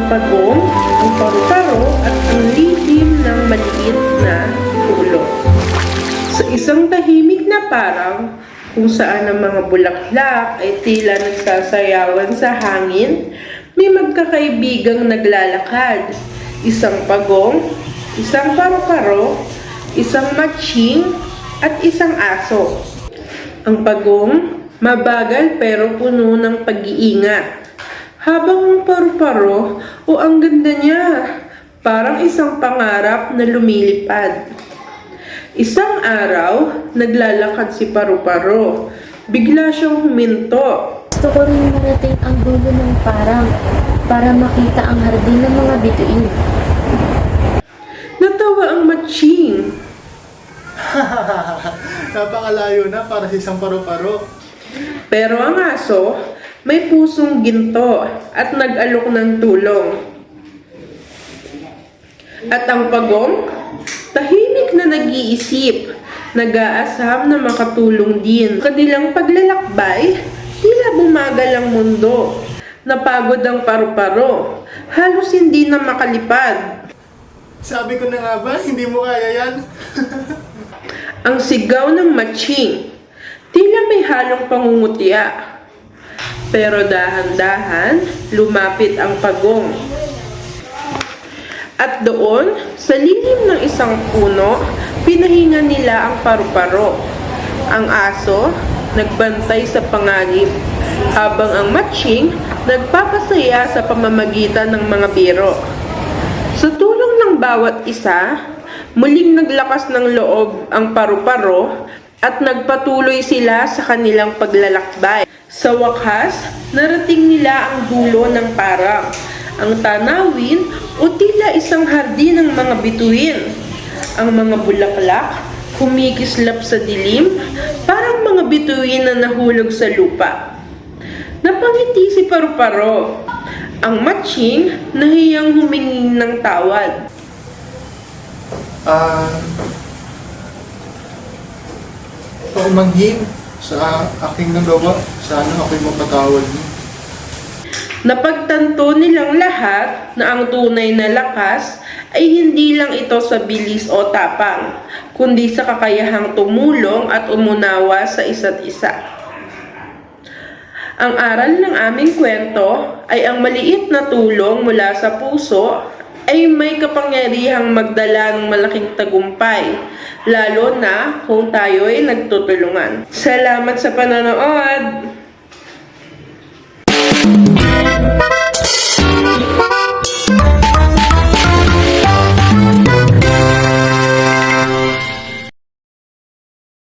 pagong, ang paru-paro at ang lihim ng maliit na tulong. Sa isang tahimik na parang kung saan ang mga bulaklak ay tila nagsasayawan sa hangin, may magkakaibigang naglalakad. Isang pagong, isang paru-paro, isang matching, at isang aso. Ang pagong, mabagal pero puno ng pag-iingat. Habang ang paru-paro, ang ganda niya, parang isang pangarap na lumilipad. Isang araw, naglalakad si paru-paro. Bigla siyang huminto. Gusto ko rin marating ang dulo ng parang para makita ang hardin ng mga bituin. Natawa ang matching. Napakalayo na para sa isang paru-paro. Pero ang aso, may pusong ginto at nag-alok ng tulong. At ang pagong, tahimik na nag-iisip, nag-aasam na makatulong din. Kanilang paglalakbay, tila bumagal ang mundo. Napagod ang paru-paro, halos hindi na makalipad. Sabi ko na nga ba, hindi mo kaya yan? Ang sigaw ng matching, tila may halong pangungutya. Pero dahan-dahan, lumapit ang pagong. At doon, sa lilim ng isang puno, pinahinga nila ang paru-paro. Ang aso, nagbantay sa panganib, habang ang matching, nagpapasaya sa pamamagitan ng mga biro. Sa tulong ng bawat isa, muling naglakas ng loob ang paru-paro at nagpatuloy sila sa kanilang paglalakbay. Sa wakas, narating nila ang dulo ng parang, ang tanawin o tila isang hardin ng mga bituin. Ang mga bulaklak, kumikislap sa dilim, parang mga bituin na nahulog sa lupa. Napangiti si paru-paro. Ang matching, nahiyang humingi ng tawad. Paumanhin sa aking nagawa. Sana ako'y mapatawad mo. Napagtanto nilang lahat na ang tunay na lakas ay hindi lang ito sa bilis o tapang, kundi sa kakayahang tumulong at umunawa sa isa't isa. Ang aral ng aming kwento ay ang maliit na tulong mula sa puso ay may kapangyarihang magdala ng malaking tagumpay, lalo na kung tayo ay nagtutulungan. Salamat sa panonood!